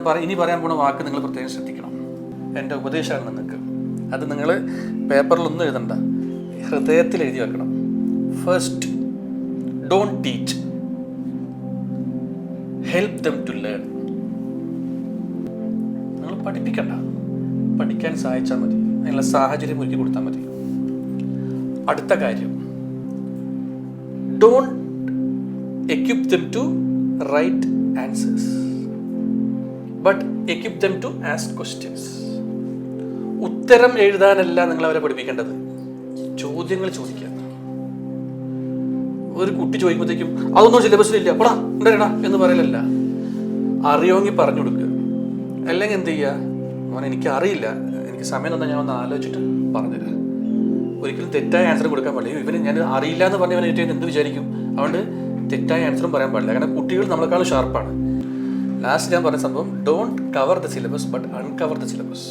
ഇനി പറയാൻ പോണ വാക്ക് നിങ്ങൾ പ്രത്യേകം ശ്രദ്ധിക്കണം. എൻ്റെ ഉപദേശമാണ് നിങ്ങൾക്ക്. അത് നിങ്ങൾ പേപ്പറിലൊന്നും എഴുതണ്ട, ഹൃദയത്തിൽ എഴുതി വെക്കണം. First, don't teach, help them to learn. നിങ്ങൾ പഠിപ്പിക്കണ്ട, പഠിക്കാൻ സഹായിച്ചാൽ മതി, അതിനുള്ള സാഹചര്യം ഒരുക്കി കൊടുത്താൽ മതി. അടുത്ത കാര്യം, don't equip them to write answers, but equip them to ask questions. ഉത്തരം എഴുതാനല്ല നിങ്ങൾ അവരെ പഠിപ്പിക്കേണ്ടത്, ചോദ്യങ്ങൾ ചോദിക്കുക. ഒരു കുട്ടി ചോദിക്കുമ്പോഴത്തേക്കും അതൊന്നും സിലബസിലില്ല പടാ ഉണ്ടേടാ എന്ന് പറയലല്ല, അറിയോങ്കിൽ പറഞ്ഞു കൊടുക്കുക. അല്ലെങ്കിൽ എന്ത് ചെയ്യുക, മോനെ എനിക്ക് അറിയില്ല, എനിക്ക് സമയം തന്നാൽ ഞാൻ ഒന്ന് ആലോചിച്ചിട്ട് പറഞ്ഞുതരാം. ഒരിക്കലും തെറ്റായ ആൻസർ കൊടുക്കാൻ പാടില്ല. ഇവന് ഞാൻ അറിയില്ല എന്ന് പറഞ്ഞവൻ ഏറ്റവും എന്ത് വിചാരിക്കും, അതുകൊണ്ട് തെറ്റായ ആൻസറും പറയാൻ പാടില്ല. കാരണം കുട്ടികൾ നമ്മളെക്കാളും ഷാർപ്പാണ്. ലാസ്റ്റ് ഞാൻ പറഞ്ഞ സംഭവം, don't cover the syllabus but uncover the syllabus.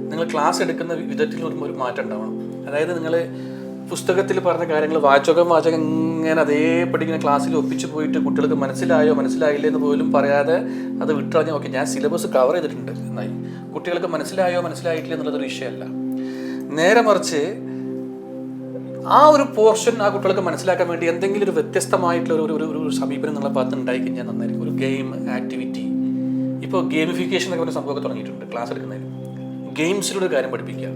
നിങ്ങൾ ക്ലാസ് എടുക്കുന്ന വിധത്തിൽ ഒരു മാറ്റം ഉണ്ടാവണം. അതായത് നിങ്ങൾ പുസ്തകത്തിൽ പറഞ്ഞ കാര്യങ്ങൾ വാചകം ഇങ്ങനെ അതേപടി ഇങ്ങനെ ക്ലാസ്സിൽ ഒപ്പിച്ച് പോയിട്ട് കുട്ടികൾക്ക് മനസ്സിലായില്ലേ എന്ന് പോലും പറയാതെ അത് വിട്ടുകളഞ്ഞാൽ ഓക്കെ ഞാൻ സിലബസ് കവർ ചെയ്തിട്ടുണ്ട് എന്നായി. കുട്ടികൾക്ക് മനസ്സിലായിട്ടില്ല എന്നുള്ളതൊരു വിഷയമല്ല. നേരെ മറിച്ച് ആ ഒരു പോർഷൻ ആ കുട്ടികൾക്ക് മനസ്സിലാക്കാൻ വേണ്ടി എന്തെങ്കിലും ഒരു വ്യത്യസ്തമായിട്ടുള്ള ഒരു സമീപനം നിങ്ങളുടെ ഭാഗത്ത് ഉണ്ടായിക്കഴിഞ്ഞാൽ നന്നായിരിക്കും. ഒരു ഗെയിം ആക്ടിവിറ്റി, ഇപ്പോൾ ഗെയിമിഫിക്കേഷൻ ഒക്കെ പറഞ്ഞ സംഭവമൊക്കെ തുടങ്ങിയിട്ടുണ്ട്. ക്ലാസ് എടുക്കുന്നതിന് ഗെയിംസിലൂടെ കാര്യം പഠിപ്പിക്കുക.